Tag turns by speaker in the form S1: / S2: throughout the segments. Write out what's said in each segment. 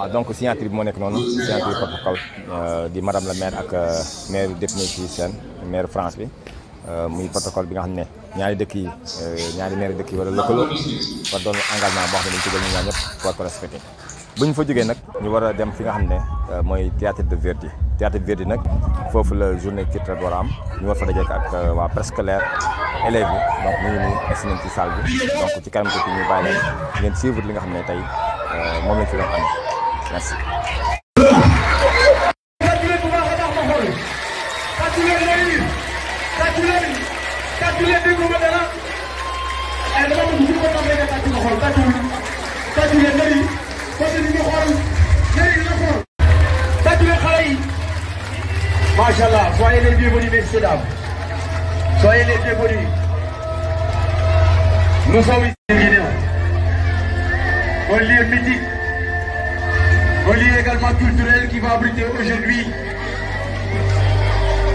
S1: donc signature bi moo nekk noonu signature protocole di madame la maire ak maire député ci seen maire France bi muy protocole bi nga xam ne ñaari dëkk yi ñaari maire dëkk yi war a lëkkaloo war doon engagement boo xam ne dañu ci jël ñu ñaar ñëpp war ko respecté bu ñu fa jógee nag ñu war a dem fi nga xam ne mooy théâtre de Verdi théâtre de Verdi nag foofu la journée culturelle war a am ñu war fa daje ak waa préscolaire élèves yi donc ñu ngi nii egsi nañ ci salle bi donc ci kanam tuuti ñu bàyyi leen ngeen suivre li nga xam ne tey moom lañ fi doon am merci.
S2: Machallah, soyez les bienvenus, messieurs, dames. Soyez les bienvenus. Nous sommes ici en Guinée. Un lieu mythique. Un lieu également culturel qui va abriter aujourd'hui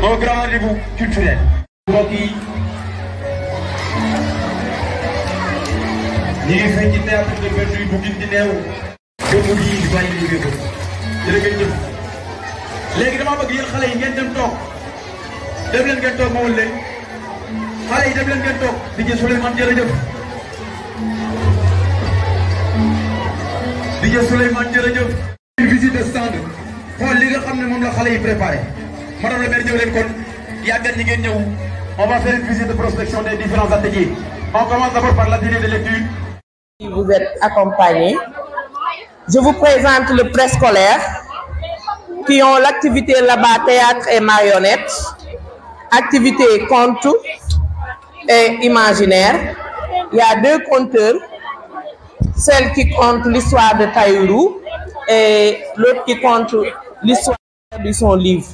S2: un grand rendez-vous culturel. mbokk yi ñu ngi fay ci théâtre de Verdi bu Guinguinéo ba mu ngi bàyyi liggéey ko jërë ngeen jëf léegi dama bëgg yéen xale yi ngeen dem toog dem leen ngeen toog ma wul leen xale yi dem leen ngeen toog DJ Souleymane jërëjëf DJ Souleymane jërëjëf une visite de stand xool li nga xam ne moom la xale yi préparé madame la maire ñëw leen kon yàggal ñi ngeen ñëw on va faire une visite de prospection des différents ateliers on commence d'abord par l'atelier de lecture.
S3: Vous êtes accompagnés. Je vous présente le préscolaire qui ont l'activité là-bas théâtre et marionnettes, activité conte et imaginaire. Il y a deux conteurs, celle qui conte l'histoire de Taïrou et l'autre qui conte l'histoire de son livre.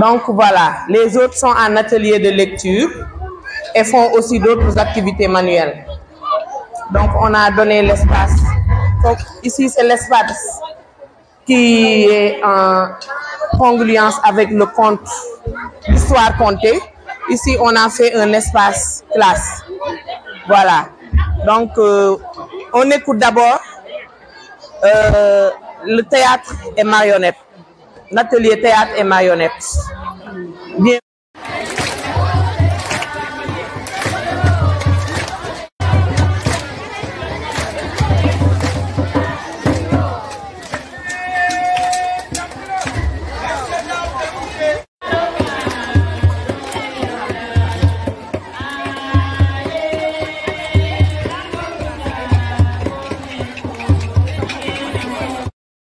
S3: Donc voilà, les autres sont en atelier de lecture et font aussi d'autres activités manuelles. Donc on a donné l'espace. Donc ici c'est l'espace qui est en congruence avec le conte, l'histoire contée. Ici on a fait un espace classe. Voilà. Donc on écoute d'abord le théâtre et marionnettes. L'atelier théâtre et marionnettes. Bien.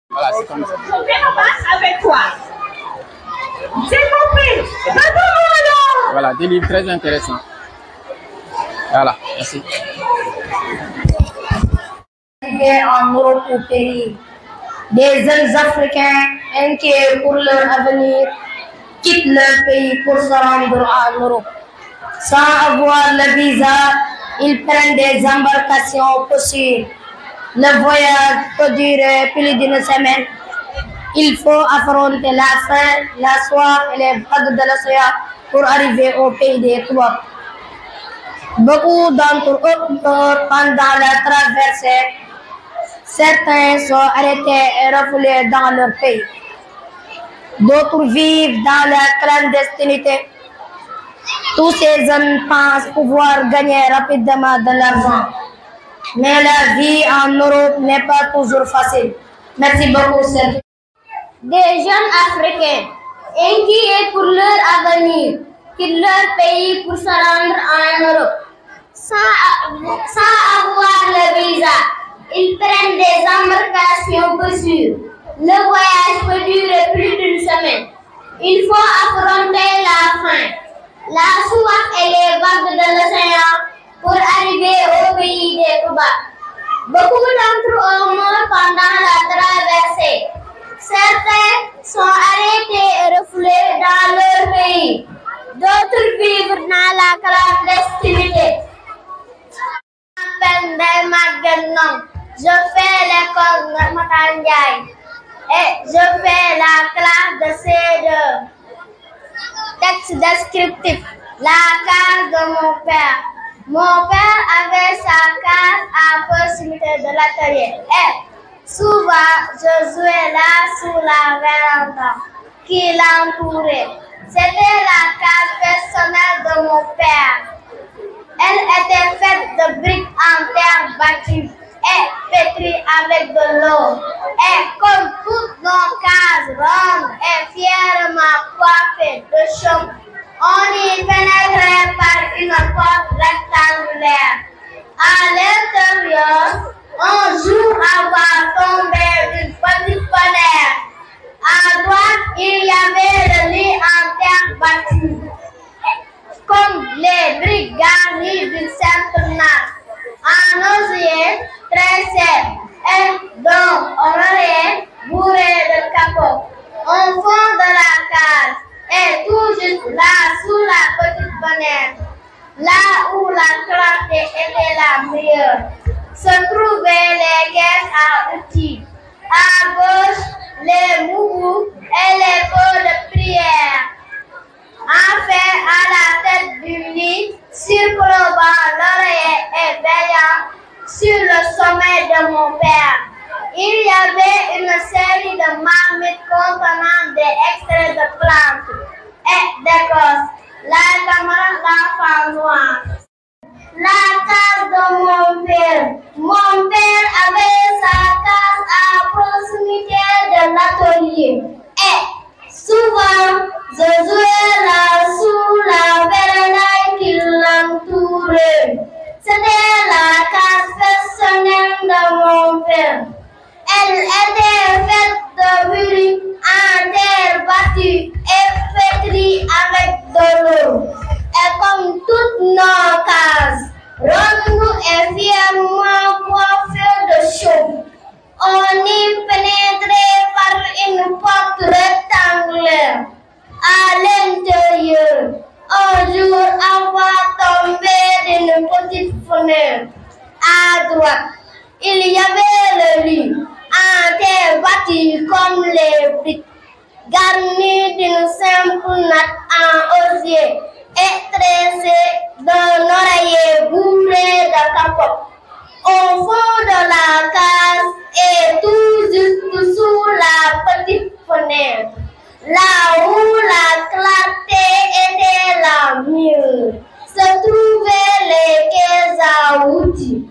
S1: Voilà, c'est comme ça.
S4: Avec toi. J'ai compris.
S1: Voilà, des livres très intéressants. Voilà, merci.
S4: En Europe au pays, des jeunes Africains inquiets pour leur avenir quittent leur pays pour se rendre en Europe. Sans avoir le visa, ils prennent des embarcations possibles. Le voyage peut durer plus d'une semaine. Il faut affronter la faim, la soif et les vagues de l'océan pour arriver au pays des Touaregs. Beaucoup d'entre eux meurent pendant la traversée. Certains sont arrêtés et refoulés dans leur pays. D'autres vivent dans la clandestinité. Tous ces jeunes pensent pouvoir gagner rapidement de l'argent. Mais la vie en Europe n'est pas toujours facile. Merci beaucoup, Serge. Des jeunes Africains inquiets pour leur avenir quittent leur pays pour se rendre en Europe. Sans avoir le visa, ils prennent des embarcations peu sûres. Le voyage peut durer plus d'une semaine. Il faut affronter la faim, la soif et les vagues de l'océan pour arriver au pays des Touaregs. Beaucoup d'entre eux meurent pendant la traversée. Certains sont arrêtés et refoulés dans leur pays. D'autres vivent dans la clandestinité. Je m'appelle Ndeye Maguette Ndong. Je fais l'école Matar Ndiaye et je fais la classe de C2. Texte descriptif. La case de mon père. Mon père avait sa case à proximité de l'atelier et Souvent, je jouais là sous la véranda qui l'entourait. C'était la case personnelle de mon père. Elle était faite de briques en terre battues et pétries avec de l'eau. Et comme toutes nos cases rondes et fièrement coiffées de chaume, on y pénétrait par une porte rectangulaire. À l'intérieur, un jour avant tombé d'une petite fenêtre. À droite, il y avait le lit en terre battue, comme les briques garnies d'une simple nappe, en osier tressé et dont oreiller bourré de capote, au fond de la case, et tout juste là, sous la petite fenêtre, là où la clarté était la meilleure, se trouvaient les caisses à outils. À gauche, les moubous et les pots de prière. Enfin, à la tête du lit, surplombant l'oreiller et veillant sur le sommet de mon père, il y avait une série de marmites contenant des extraits de plantes et d'écorces. La camarade d'enfant noir. La case de mon père. Mon père avait sa case à proximité de l'atelier. Et souvent, je jouais là sous la véranda qui l'entourait. C'était la case personnelle de mon père. Elle était faite de briques en terre battue et pétrie avec de l'eau. Et comme toutes nos cases, rondes et fièrement coiffées de chaume, on y pénétrait par une porte rectangulaire. À l'intérieur, un jour avant tombé d'une petite fenêtre. À droite, il y avait le lit, en terre battue comme les briques, garni d'une simple natte en osier et tressé d'un oreiller bourré de capote. Au fond de la case et tout juste sous la petite fenêtre, là où la clarté était la mieux, se trouvaient les caisses à outils.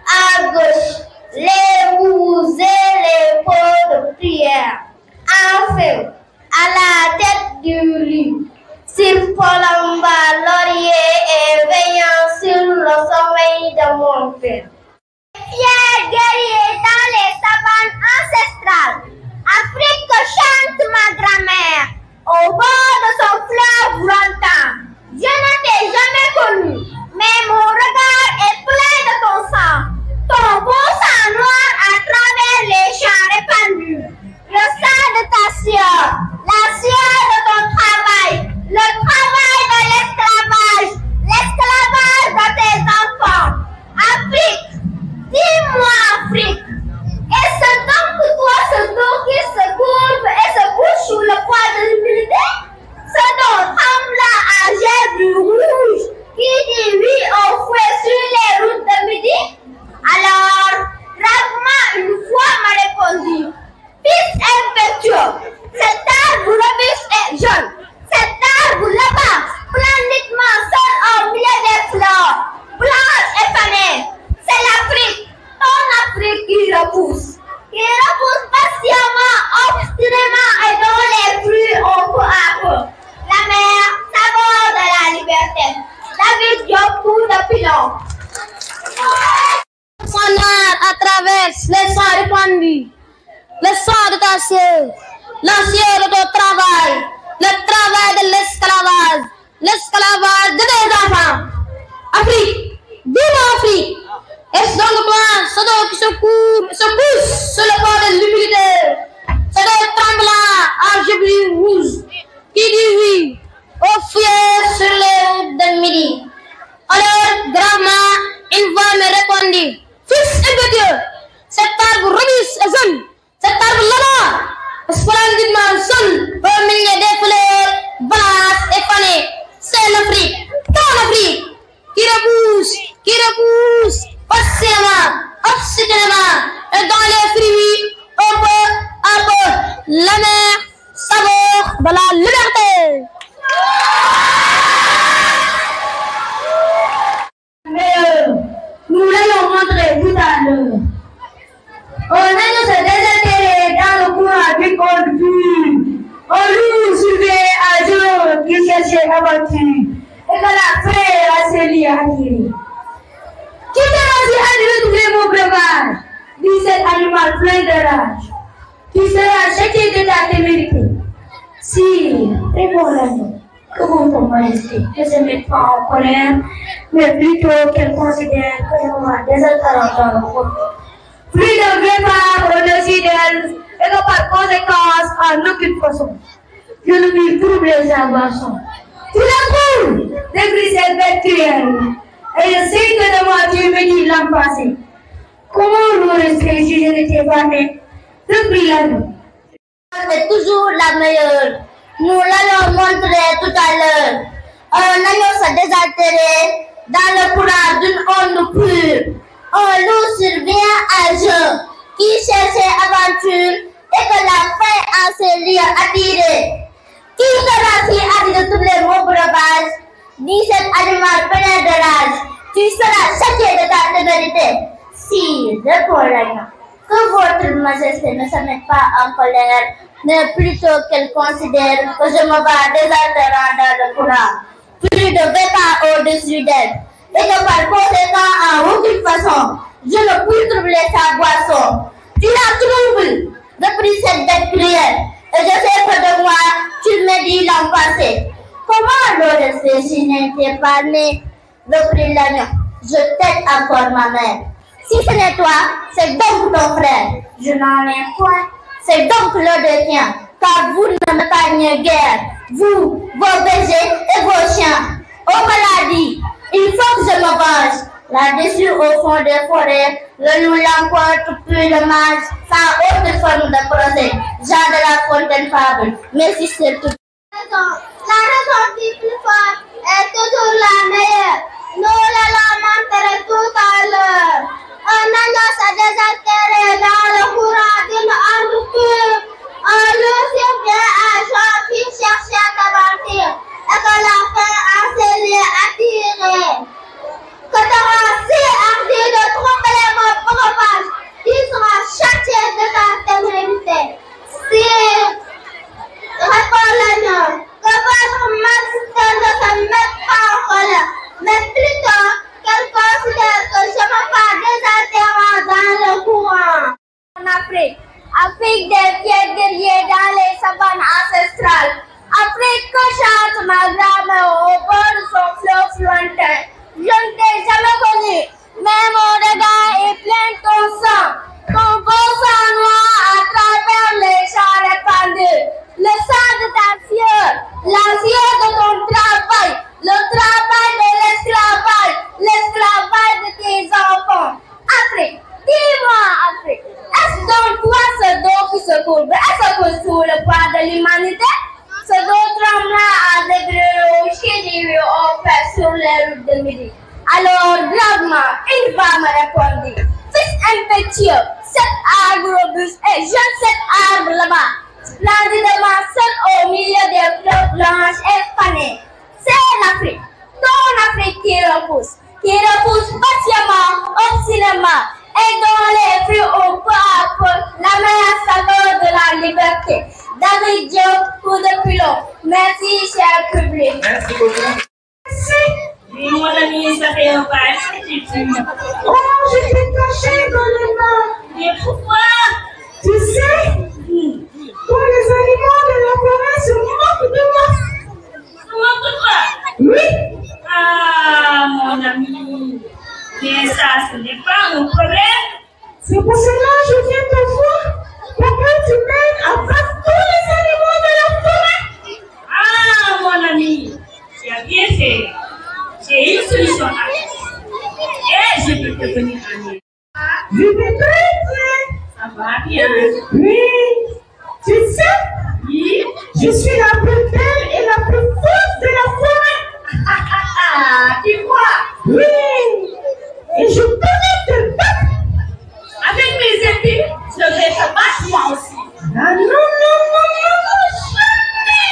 S4: À gauche, les moubous et les pots de prière. Enfin, à la tête du lit, surplombant l'oreiller et veillant sur le sommeil de mon père. Fier guerrier dans les savanes ancestrales, Afrique chante ma grand-mère au bord de son fleuve lointain. Je ne t'ai jamais connu, mais mon regard est plein de ton sang. Ton beau sang noir à travers les champs répandus. Le sang de ta sueur, la sueur de ton travail, le travail de l'esclavage, l'esclavage de tes enfants. Afrique, dis-moi Afrique, est-ce donc toi ce dos qui se courbe et se couche sous le poids de l'humilité? Ce dos tremblant à gerbes rouges qui dit oui au fouet sur les routes de midi? Alors, gravement une fois m'a répondu, fils impétueux, cet arbre robuste et jaune, cet arbre là-bas, splendidement seul au milieu des fleurs, blanches et fanées, c'est l'Afrique, ton Afrique qui repousse patiemment, obstinément et dont les fruits ont peu à peu. La mer, saveur de la liberté. David Diop, coup de pilon. Son noir à travers les sangs répandus, le sang de ta sœur, l'ancien de ton travail, le travail de l'esclavage, l'esclavage de tes enfants. Afrique, dis-moi Afrique, est-ce donc toi, ce dos qui se pousse sur le bord de l'humilité, ce dos tremblant à gerbes rouges, qui dit oui au fouet sur les routes de midi? Alors, gravement, une voix me répondit, fils impétueux, cet arbre robuste et jaune, cet arbre là-bas, splendidement jaune au milieu des fleurs blanches et fanées, c'est l'Afrique, ton Afrique, qui repousse patiemment, obstinément, et dans les fruits liberté. Mais nous l'ayons montré tout à l'heure. On a se désintérêt dans le courant du conduit. On nous suivait à jour qui cherchait aventure. Et que la paix a scellé à tirer. Qui sera si à retrouver mon breuvage? Dit cet animal plein de rage. Qui sera châtié de ta témérité? Si, répondez-nous. Que votre majesté ne se mette pas en colère, mais plutôt qu'elle considère que je m'en désaltérant dans le monde. Plus de vraies au-dessus d'elle, et que par conséquence, en aucune façon, je ne puis troubler sa boisson. Tout d'un coup, débris cette bête cruelle, et je sais que de moi tu me dis l'an passé. Comment nous rester si je n'étais pas né? Depuis l'année. C'est toujours la meilleure. Nous l'allons montrer tout à l'heure. Un agneau se désaltéré dans le courant d'une onde pure. Un loup survient à jeun qui cherchait aventure et que la faim en ses lieux attiré. Qui sera si hâte de troubler mon breuvage? Dit cet animal plein de rage. Tu seras châtié de ta témérité. Si, répond l'agneau, que votre majesté ne se mette pas en colère, mais plutôt qu'elle considère que je me bats désaltérant dans le courant, plus de 20 pas au-dessus d'elle, et que par conséquent, en aucune façon, je ne puis troubler sa boisson. Tu la troubles depuis cette bête cruelle, et je sais que de moi, tu me dis l'an passé. Comment l'aurais fait si n'était pas né? Reprit l'agneau, je t'aide encore ma mère. Si ce n'est toi, c'est donc ton frère. Je n'en ai point. C'est donc l'un des tiens, car vous ne me gagnez guère, vous, vos bergers et vos chiens. Oh maladie, il faut que je me venge. Là-dessus, au fond des forêts, le loup l'emporte puis le mange, sans autre forme de procès. Jean de la Fontaine fable, mais si c'est tout. La raison du plus fort est toujours la meilleure. Nous la montrer tout à l'heure. Un agneau se désaltéré dans le courant d'une onde pure. Un loup survient à jour qui cherchait d'aventure et que la faim a scellé attiré. Que t'auras si hardi de troubler mon breuvage, tu seras châtié de ta témérité. Si, répond l'agneau, que votre majesté ne se mette pas en colère, mais plutôt qu'elle considère que je me bats désaltérant dans le courant. En Afrique, Afrique des pieds guerriers dans les savanes ancestrales, Afrique que chante ma grand-mère au bord de son fleuve lointain. Je ne t'ai jamais connu, mais mon regard est plein de ton sang. Ton beau sang noir à travers les champs répandus. Le sang de ta fière, la fière de ton travail, le travail de l'esclavage, l'esclavage de tes enfants. Afrique, dis-moi Afrique, est-ce donc toi ce dos qui se courbe? Est-ce que sous le poids de l'humanité? Ce dos tremblant à degrés au chéri au fait sur les routes de midi. Alors gravement, une femme répondit, fils impétueux, cet arbre robuste et jeune cet arbre là-bas, splendidement seul au milieu des fleurs blanches et fanées. C'est l'Afrique, ton Afrique qui repousse patiemment, obstinément, et dont les fruits ont peu à peu la meilleure saveur de la liberté. David Diop pour le pilon. Merci, cher public.
S2: Merci beaucoup.
S5: Oui, mon ami, ça fait un pas.
S4: Oh, je t'ai caché dans le bain.
S5: Mais pourquoi?
S4: Tu sais, quand les animaux de la forêt se moquent de moi.
S5: Se moquent de toi?
S4: Oui.
S5: Ah, mon ami. Mais ça, ce n'est pas un problème.
S4: C'est pour cela que je viens te voir. Pour que tu m'aides à battre tous les animaux de la forêt.
S5: Ah, mon ami, tu as bien fait. J'ai une solution à et je peux te venir en aide.
S4: Je vais très bien.
S5: Ça va bien.
S4: Oui. Tu sais,
S5: Oui.
S4: je suis la plus belle et la plus forte de la forêt.
S5: Ah, tu vois?
S4: Oui. Et je connais te battre.
S5: Avec mes épées, je vais te battre moi aussi.
S4: Ah non, non, non, non, non, jamais.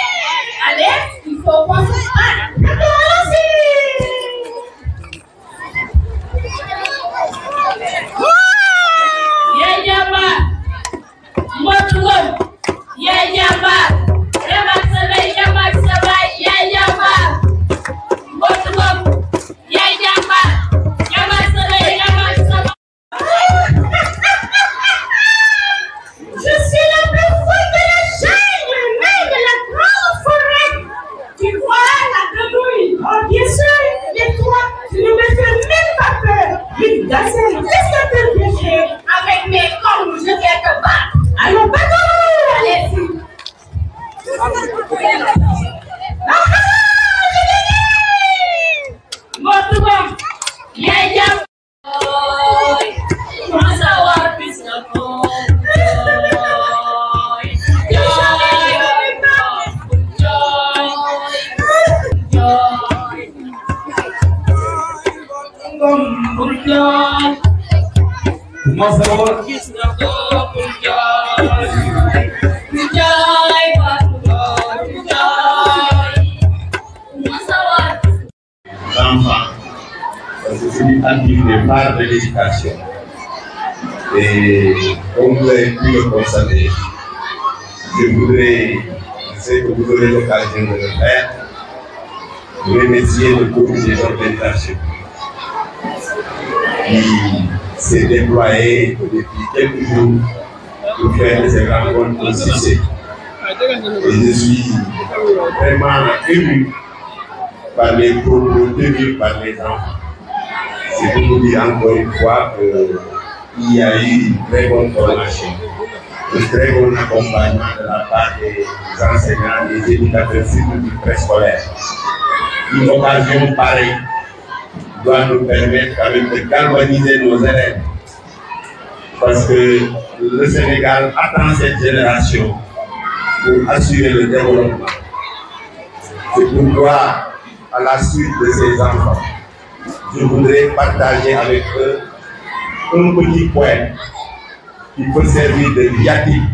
S5: Qu'est-ce que tu fais avec mes cornes? Je vais te battre.
S3: Allons, battons!
S5: Allez-y. Votre bon, Yaya. Masawa Pisna
S6: enfants, c'est une activité phare de l'éducation. Et comme vous avez pu le constater, je sais que vous aurez l'occasion de le faire, remercier le comité d'organisation qui s'est déployé depuis quelques jours pour faire de ces rencontres un succès. Et je suis vraiment ému par les propos tenus par les enfants. C'est pour vous dire encore une fois qu'il y a eu une très bonne formation, un très bon accompagnement de la part des enseignants, des éducateurs surtout du préscolaire. Une occasion pareille doit nous permettre quand même de galvaniser nos élèves. Parce que le Sénégal attend cette génération pour assurer le développement. C'est pourquoi, à la suite de ces enfants, je voudrais partager avec eux un petit poème qui peut servir de viatique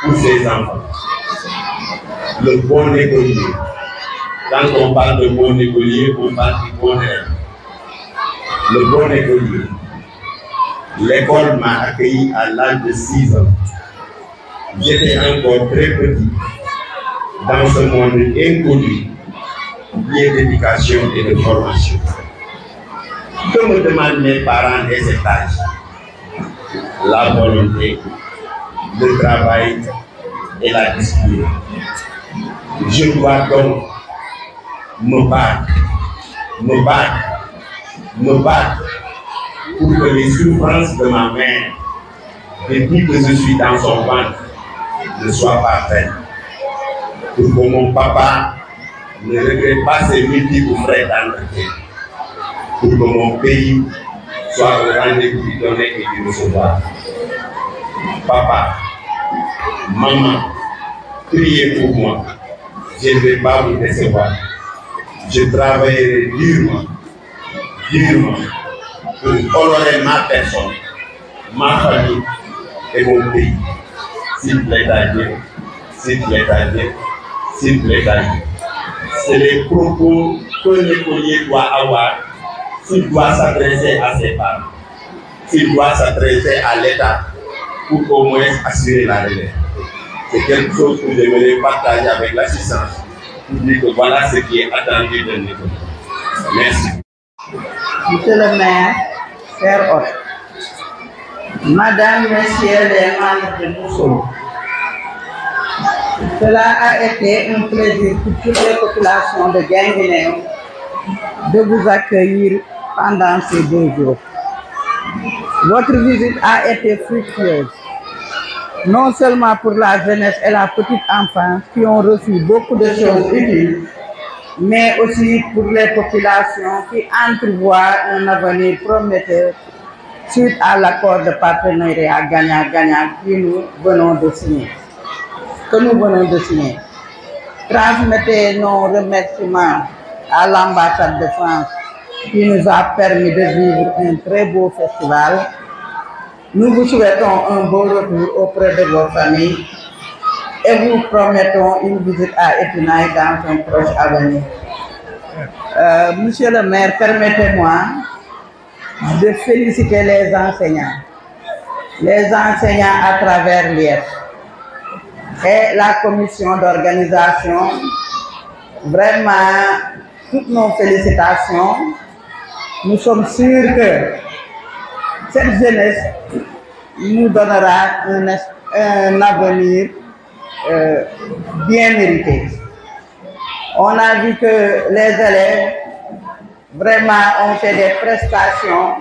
S6: pour ces enfants. Le bon écolier. Quand on parle de bon écolier, on parle du bon élève. Le bon écolier. L'école m'a accueilli à l'âge de 6 ans. J'étais encore très petit dans ce monde inconnu, lié d'éducation et de formation. Que me demandent mes parents dès cet âge? La volonté, le travail et la discipline. Je dois donc me battre pour que les souffrances de ma mère, depuis que je suis dans son ventre, ne soient pas faites. Pour que mon papa ne regrette pas ses multiples frais d'entretien. Pour que mon pays soit au rendez-vous du donner et du recevoir. Papa, maman, priez pour moi. Je ne vais pas vous décevoir. Je travaillerai durement, pour honorer ma personne, ma famille et mon pays. S'il plaît à Dieu, s'il plaît à Dieu, s'il plaît à Dieu. C'est les propos qu'un écolier doit avoir s'il doit s'adresser à ses parents, s'il doit s'adresser à l'État pour au moins assurer la relève. C'est quelque chose que j'aimerais partager avec l'assistance pour dire que voilà ce qui est attendu de l'école. Merci.
S3: Monsieur le maire, chers hôtes, Madame, Messieurs les membres de Moussou, cela a été un plaisir pour toutes les populations de Guinguinéo de vous accueillir pendant ces 2 jours. Votre visite a été fructueuse, non seulement pour la jeunesse et la petite enfance qui ont reçu beaucoup de choses utiles, mais aussi pour les populations qui entrevoient un avenir prometteur suite à l'accord de partenariat gagnant-gagnant que nous venons de signer. Transmettez nos remerciements à l'ambassade de France qui nous a permis de vivre un très beau festival. Nous vous souhaitons un beau retour auprès de vos familles et vous promettons une visite à Épinay dans un proche avenir. Monsieur le maire, permettez-moi de féliciter les enseignants à travers l'IEF et la commission d'organisation. Vraiment, toutes nos félicitations. Nous sommes sûrs que cette jeunesse nous donnera un avenir bien mérité. On a vu que les élèves vraiment ont fait des prestations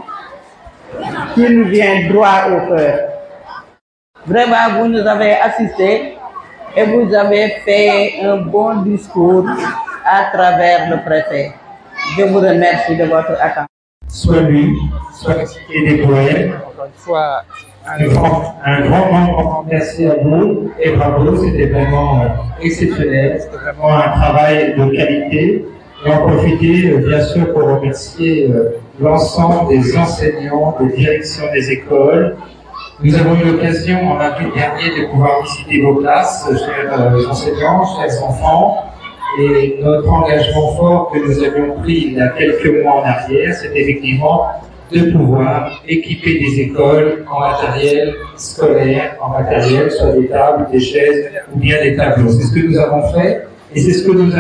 S3: qui nous vient droit au cœur. Vraiment, vous nous avez assistés et vous avez fait un bon discours à travers le préfet. Je vous remercie de votre attention.
S7: Soit lui, soit les doyens. Encore une fois, un grand merci à vous et bravo, c'était vraiment exceptionnel, c'était vraiment un travail de qualité. Et en profiter bien sûr pour remercier l'ensemble des enseignants, des directions des écoles. Nous avons eu l'occasion en avril dernier de pouvoir visiter vos classes, chers enseignants, chers enfants. Et notre engagement fort que nous avions pris il y a quelques mois en arrière, c'est effectivement de pouvoir équiper des écoles en matériel scolaire, en matériel, soit des tables, des chaises ou bien des tableaux. C'est ce que nous avons fait et c'est ce que nous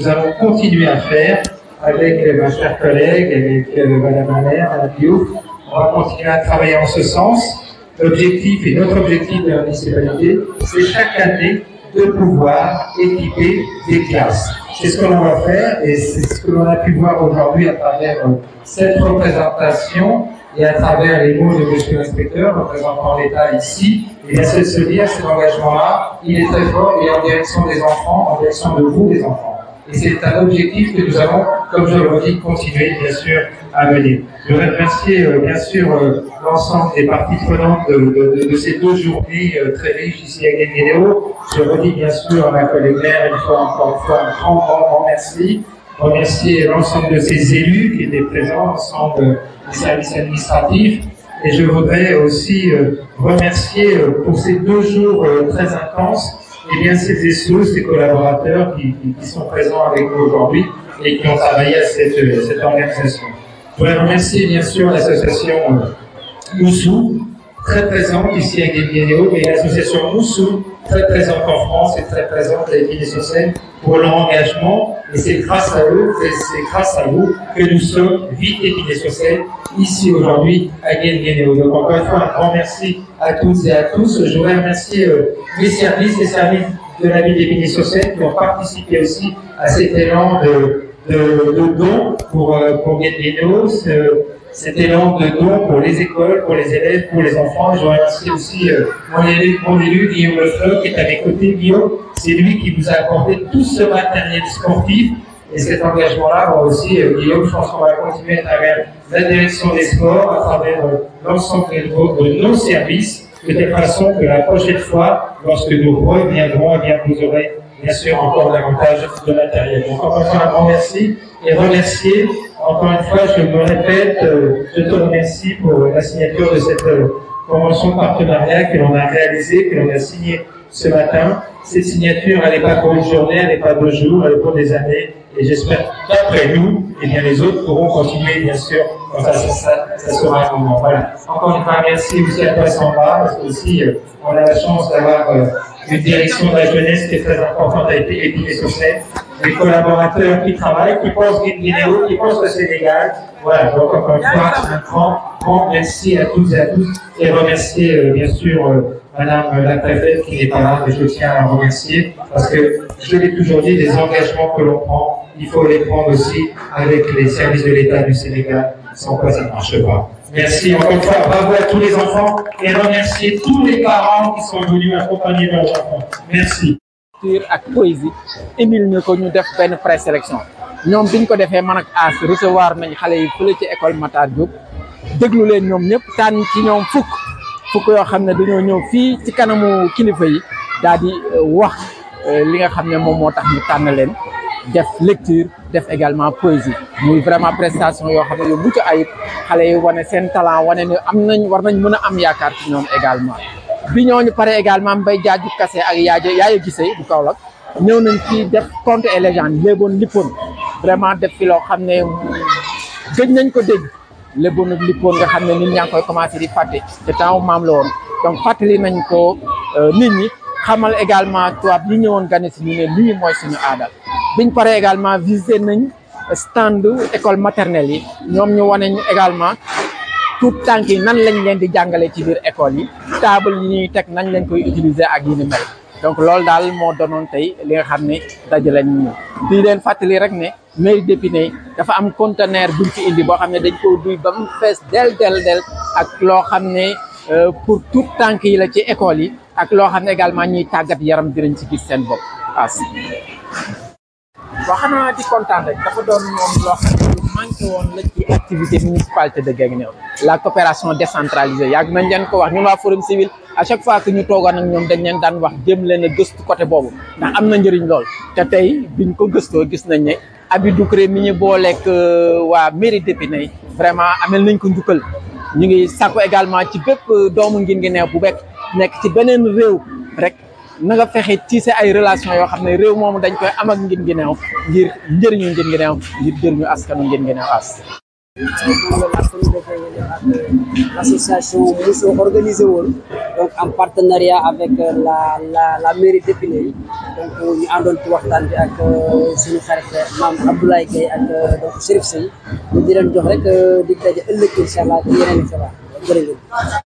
S7: allons continuer à faire avec ma chère collègue, avec Madame la maire, Madame Diouf. On va continuer à travailler en ce sens. L'objectif et notre objectif de la municipalité, c'est chaque année de pouvoir équiper des classes. C'est ce que l'on va faire et c'est ce que l'on a pu voir aujourd'hui à travers cette représentation et à travers les mots de monsieur l'inspecteur représentant l'État ici. Et bien c'est de se dire, cet engagement-là, il est très fort, il est en direction des enfants, en direction de vous les enfants. Et c'est un objectif que nous allons, comme je le dis, continuer bien sûr à mener. Je voudrais remercier bien sûr l'ensemble des parties prenantes de ces 2 journées très riches ici à Guinguinéo. Je redis bien sûr à ma collègue maire encore une fois un grand merci. Remercier l'ensemble de ces élus qui étaient présents, l'ensemble des services administratifs. Et je voudrais aussi remercier pour ces 2 jours très intenses, et bien celles et ceux, ces collaborateurs qui sont présents avec nous aujourd'hui et qui ont travaillé à cette organisation. Je voudrais remercier bien sûr l'association Moussou, très présente ici à Guinguinéo, mais l'association Moussou, très présente en France et très présente à Épinay-sur-Seine pour leur engagement. Et c'est grâce à eux, c'est grâce à vous que nous sommes vite Épinay-sur-Seine ici aujourd'hui à Guinguinéo. Donc encore une fois, un grand merci à toutes et à tous. Je voudrais remercier les services de la ville d'Épinay-sur-Seine qui ont participé aussi à cet élan de dons pour Guinguinéo, cet élan de dons pour les écoles, pour les élèves, pour les enfants. Je remercie aussi mon élu Guillaume Lefleur qui est à mes côtés. Guillaume, c'est lui qui vous a apporté tout ce matériel sportif. Et cet engagement-là, moi aussi, Guillaume, je pense qu'on va continuer à travers la direction des sports, à travers l'ensemble de nos services, de telle façon que la prochaine fois, lorsque nous reviendrons, eh bien, vous aurez bien sûr encore davantage de matériel. Donc encore une fois, un grand merci et remercier, encore une fois, je me répète, je te remercie pour la signature de cette convention de partenariat que l'on a réalisée, que l'on a signée ce matin. Cette signature, elle n'est pas pour une journée, elle n'est pas 2 jours, elle est pour des années. Et j'espère qu'après nous, eh bien les autres pourront continuer, bien sûr, quand ça sera un moment. Voilà. Encore une fois, merci aussi à toi, Sandra, parce que aussi, on a la chance d'avoir une direction de la jeunesse qui est très importante à Épinay-sur-Seine, des collaborateurs qui travaillent, qui pensent Guinguinéo, qui pensent le Sénégal. Voilà, donc encore une fois, un grand merci à toutes et à tous, et remercier bien sûr Madame la préfète qui n'est pas là, mais je tiens à la remercier, parce que je l'ai toujours dit, les engagements que l'on prend, il faut les prendre aussi avec les services de l'État du Sénégal, sans quoi ça ne marche pas. Merci encore une fois, bravo à tous les enfants et remercier tous les parents qui sont venus accompagner leurs enfants. Merci.
S8: Ak poésie Émile ñu ko ñu def benn présélection ñoom biñ ko defee man ak As recevoir nañ xale yi fële ci école Matar Diop déglu leen ñoom ñëpp tànn ci ñoom fukk yoo xam ne dañoo ñëw fii ci kanamu kilifa yi daal di wax li nga xam ne moom moo tax ñu tànn leen def lecture def également poésie muy vraiment prestation yoo xam ne yu mucc ayib xale yi wane seen talent wane ne war nañ mën a am yaakaar ci ñoom également. bi ñooñu pare également Mbaye Jaaju Kase ak Yaaya Gisee bu Kaolack ñëw nañ fii def conte et légende léeboon lippoon vraiment def fi loo xam ne gëj nañ ko dégg léeboon ak lippoon nga xam ne nit ñaa ngi koy commencé di fàtte te temps maam la woon donc fàttali nañ ko nit ñi xamal également tubaab yi ñëwoon gane si ñu ne lii mooy suñu aada biñ pare également visité nañ stand école maternelle yi ñoom ñu wane ñu également tout tànk yi nan lañ leen di jàngale ci biir école yi table yi ñuy teg nañ lañ koy utiliser ak yi ni mel donc loolu daal moo doonoon tey li nga xam ne dajale ñu di leen fàttali rek ne mairie d'Épinay dafa am conteneur buñ fi indi boo xam ne dañ ko duy ba mu fees del ak loo xam ne pour tout tànk yi la ci école yi ak loo xam ne également ñuy tàggat yaram dinañ ci gis seen bopp as boo xanaa di kontaan rek dafa doon moom loo xam ne lu manqué woon la ci activité municipalité de Guinguinéo la coopération décentralisée yàgg nañ leen ko wax ñun waa Forum Civil à chaque fois que ñu toogoon ak ñoom dañ leen daan wax jëm leen a gëstu côté boobu ndax am na njëriñ lool te tey biñ ko gëstoo gis nañ ne Habib Doucouré mi ñu booleeg waa mairie d'Épinay vraiment amel nañ ko njukkal ñu ngi sàkku également ci bépp doomu Guinguinéo bu nekk ci beneen réew rek na nga fexe tiise ay relation yoo xam ne réew moomu dañ koy am ak Guinguinéo ngir njëriñu Guinguinéo ngir jëriñu askanu Guinguinéo as
S9: l'association Mousso organisé woon donc en partenariat avec la mairie d'Épinay donc ñu àndoon ci waxtaan bi ak suñu xarit maam Abdoulaye Gueye ak donc Chérif Seye ñu di leen jox rek di daje ëllëg incha allah ci yeneen xibaar jërë ngeen